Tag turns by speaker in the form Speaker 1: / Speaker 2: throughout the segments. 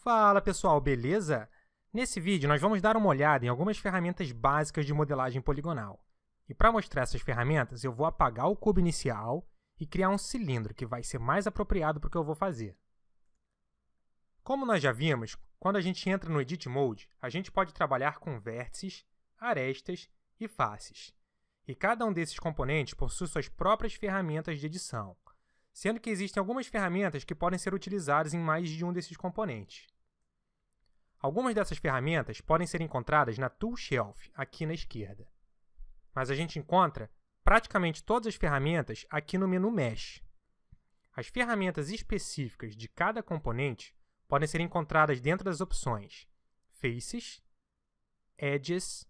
Speaker 1: Fala pessoal, beleza? Nesse vídeo nós vamos dar uma olhada em algumas ferramentas básicas de modelagem poligonal. E para mostrar essas ferramentas, eu vou apagar o cubo inicial e criar um cilindro, que vai ser mais apropriado para o que eu vou fazer. Como nós já vimos, quando a gente entra no Edit Mode, a gente pode trabalhar com vértices, arestas e faces. E cada um desses componentes possui suas próprias ferramentas de edição, sendo que existem algumas ferramentas que podem ser utilizadas em mais de um desses componentes. Algumas dessas ferramentas podem ser encontradas na Tool Shelf, aqui na esquerda. Mas a gente encontra praticamente todas as ferramentas aqui no menu Mesh. As ferramentas específicas de cada componente podem ser encontradas dentro das opções Faces, Edges,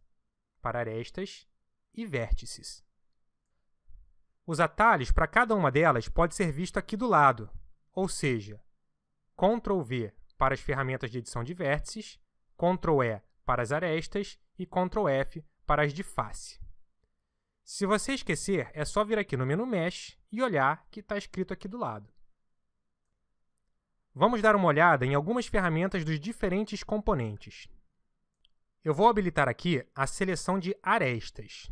Speaker 1: para arestas, e Vértices. Os atalhos para cada uma delas pode ser visto aqui do lado, ou seja, Ctrl+V para as ferramentas de edição de vértices, Ctrl+E para as arestas e Ctrl+F para as de face. Se você esquecer, é só vir aqui no menu Mesh e olhar que está escrito aqui do lado. Vamos dar uma olhada em algumas ferramentas dos diferentes componentes. Eu vou habilitar aqui a seleção de arestas.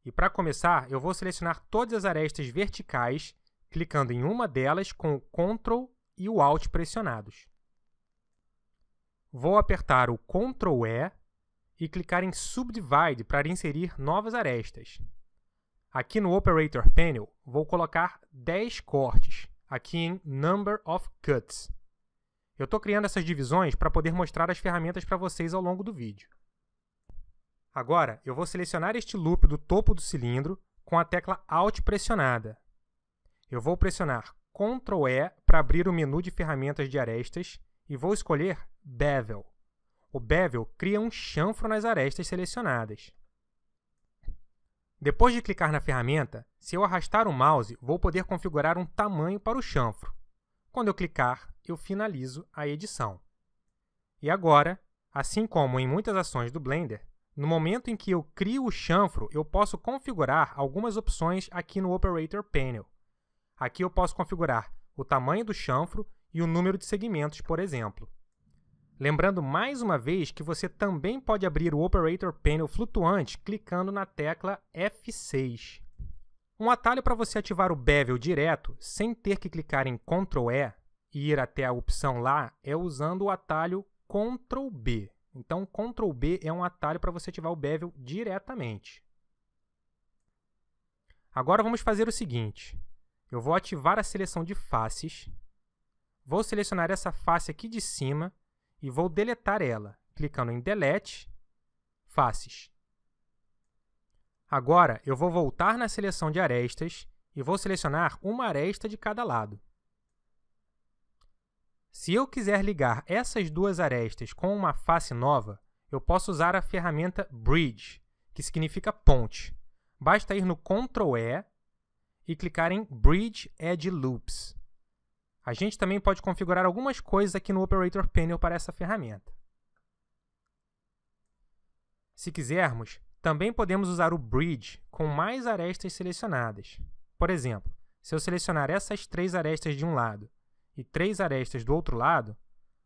Speaker 1: E para começar, eu vou selecionar todas as arestas verticais, clicando em uma delas com o Ctrl e o Alt pressionados. Vou apertar o Ctrl+E e clicar em Subdivide para inserir novas arestas. Aqui no Operator Panel, vou colocar 10 cortes, aqui em Number of Cuts. Eu estou criando essas divisões para poder mostrar as ferramentas para vocês ao longo do vídeo. Agora, eu vou selecionar este loop do topo do cilindro com a tecla Alt pressionada. Eu vou pressionar Ctrl+E para abrir o menu de ferramentas de arestas e vou escolher Bevel. O Bevel cria um chanfro nas arestas selecionadas. Depois de clicar na ferramenta, se eu arrastar o mouse, vou poder configurar um tamanho para o chanfro. Quando eu clicar, eu finalizo a edição. E agora, assim como em muitas ações do Blender, no momento em que eu crio o chanfro, eu posso configurar algumas opções aqui no Operator Panel. Aqui eu posso configurar o tamanho do chanfro e o número de segmentos, por exemplo. Lembrando mais uma vez que você também pode abrir o Operator Panel flutuante clicando na tecla F6. Um atalho para você ativar o Bevel direto, sem ter que clicar em Ctrl+E e ir até a opção lá, é usando o atalho Ctrl+B. Então, Ctrl+B é um atalho para você ativar o Bevel diretamente. Agora vamos fazer o seguinte. Eu vou ativar a seleção de faces, vou selecionar essa face aqui de cima e vou deletar ela, clicando em Delete, Faces. Agora, eu vou voltar na seleção de arestas e vou selecionar uma aresta de cada lado. Se eu quiser ligar essas duas arestas com uma face nova, eu posso usar a ferramenta Bridge, que significa ponte. Basta ir no Ctrl+E e clicar em Bridge Edge Loops. A gente também pode configurar algumas coisas aqui no Operator Panel para essa ferramenta. Se quisermos, também podemos usar o Bridge com mais arestas selecionadas. Por exemplo, se eu selecionar essas 3 arestas de um lado e 3 arestas do outro lado,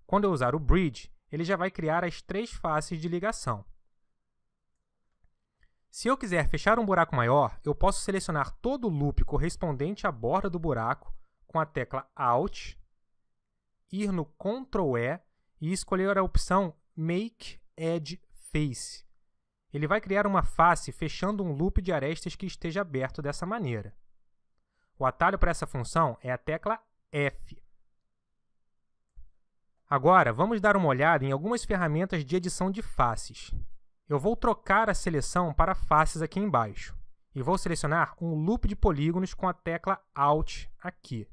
Speaker 1: quando eu usar o Bridge, ele já vai criar as 3 faces de ligação. Se eu quiser fechar um buraco maior, eu posso selecionar todo o loop correspondente à borda do buraco com a tecla Alt, ir no Ctrl+E e escolher a opção Make Edge Face. Ele vai criar uma face fechando um loop de arestas que esteja aberto dessa maneira. O atalho para essa função é a tecla F. Agora, vamos dar uma olhada em algumas ferramentas de edição de faces. Eu vou trocar a seleção para faces aqui embaixo e vou selecionar um loop de polígonos com a tecla Alt aqui.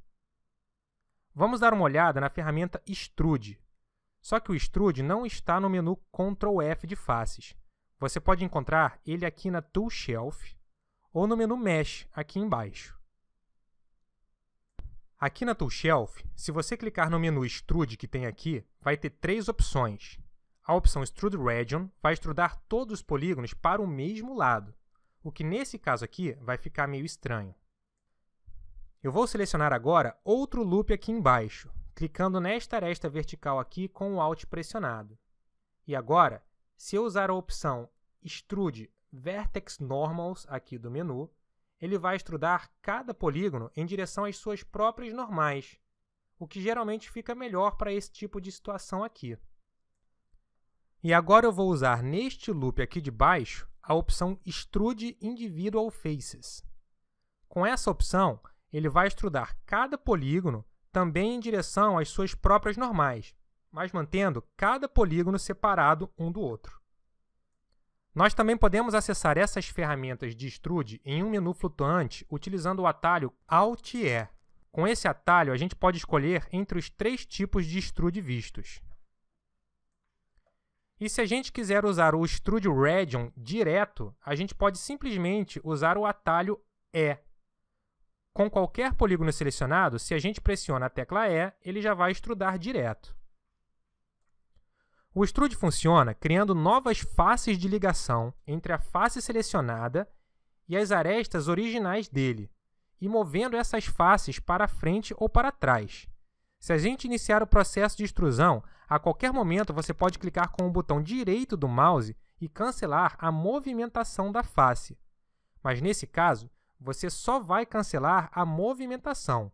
Speaker 1: Vamos dar uma olhada na ferramenta Extrude. Só que o Extrude não está no menu Ctrl+F de faces. Você pode encontrar ele aqui na Tool Shelf ou no menu Mesh aqui embaixo. Aqui na Tool Shelf, se você clicar no menu Extrude que tem aqui, vai ter 3 opções. A opção Extrude Region vai extrudar todos os polígonos para o mesmo lado, o que nesse caso aqui vai ficar meio estranho. Eu vou selecionar agora outro loop aqui embaixo, clicando nesta aresta vertical aqui com o Alt pressionado. E agora, se eu usar a opção Extrude Vertex Normals aqui do menu, ele vai extrudar cada polígono em direção às suas próprias normais, o que geralmente fica melhor para esse tipo de situação aqui. E agora eu vou usar neste loop aqui de baixo a opção Extrude Individual Faces. Com essa opção, ele vai extrudar cada polígono também em direção às suas próprias normais, mas mantendo cada polígono separado um do outro. Nós também podemos acessar essas ferramentas de extrude em um menu flutuante utilizando o atalho Alt-E. Com esse atalho, a gente pode escolher entre os 3 tipos de extrude vistos. E se a gente quiser usar o Extrude Region direto, a gente pode simplesmente usar o atalho E. Com qualquer polígono selecionado, se a gente pressiona a tecla E, ele já vai extrudar direto. O extrude funciona criando novas faces de ligação entre a face selecionada e as arestas originais dele, e movendo essas faces para frente ou para trás. Se a gente iniciar o processo de extrusão, a qualquer momento você pode clicar com o botão direito do mouse e cancelar a movimentação da face. Mas nesse caso, você só vai cancelar a movimentação.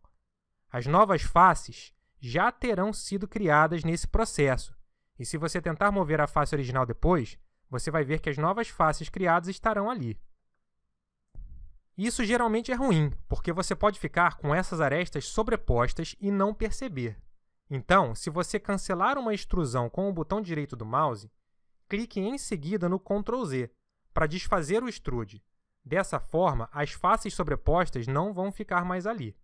Speaker 1: As novas faces já terão sido criadas nesse processo. E se você tentar mover a face original depois, você vai ver que as novas faces criadas estarão ali. Isso geralmente é ruim, porque você pode ficar com essas arestas sobrepostas e não perceber. Então, se você cancelar uma extrusão com o botão direito do mouse, clique em seguida no Ctrl Z para desfazer o extrude. Dessa forma, as faces sobrepostas não vão ficar mais ali.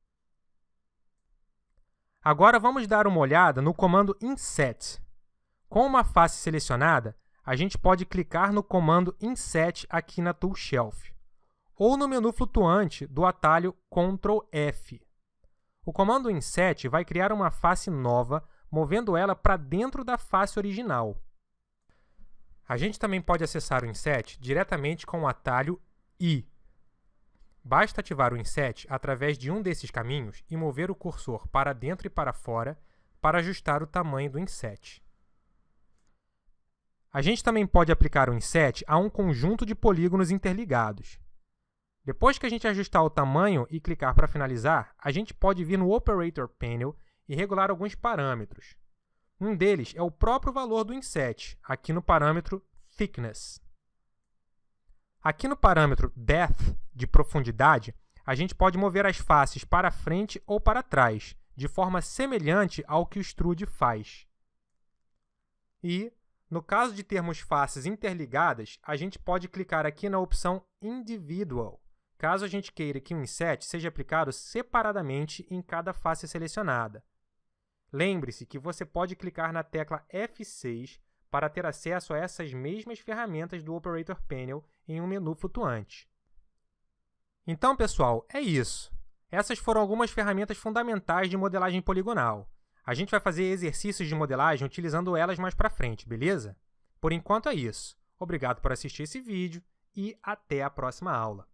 Speaker 1: Agora vamos dar uma olhada no comando Inset. Com uma face selecionada, a gente pode clicar no comando Inset aqui na Tool Shelf, ou no menu flutuante do atalho Ctrl F. O comando Inset vai criar uma face nova, movendo ela para dentro da face original. A gente também pode acessar o Inset diretamente com o atalho I. Basta ativar o Inset através de um desses caminhos e mover o cursor para dentro e para fora para ajustar o tamanho do Inset. A gente também pode aplicar o Inset a um conjunto de polígonos interligados. Depois que a gente ajustar o tamanho e clicar para finalizar, a gente pode vir no Operator Panel e regular alguns parâmetros. Um deles é o próprio valor do Inset, aqui no parâmetro Thickness. Aqui no parâmetro Depth, de profundidade, a gente pode mover as faces para frente ou para trás, de forma semelhante ao que o extrude faz. E, no caso de termos faces interligadas, a gente pode clicar aqui na opção Individual, caso a gente queira que o Inset seja aplicado separadamente em cada face selecionada. Lembre-se que você pode clicar na tecla F6 para ter acesso a essas mesmas ferramentas do Operator Panel em um menu flutuante. Então, pessoal, é isso. Essas foram algumas ferramentas fundamentais de modelagem poligonal. A gente vai fazer exercícios de modelagem utilizando elas mais para frente, beleza? Por enquanto é isso. Obrigado por assistir esse vídeo e até a próxima aula.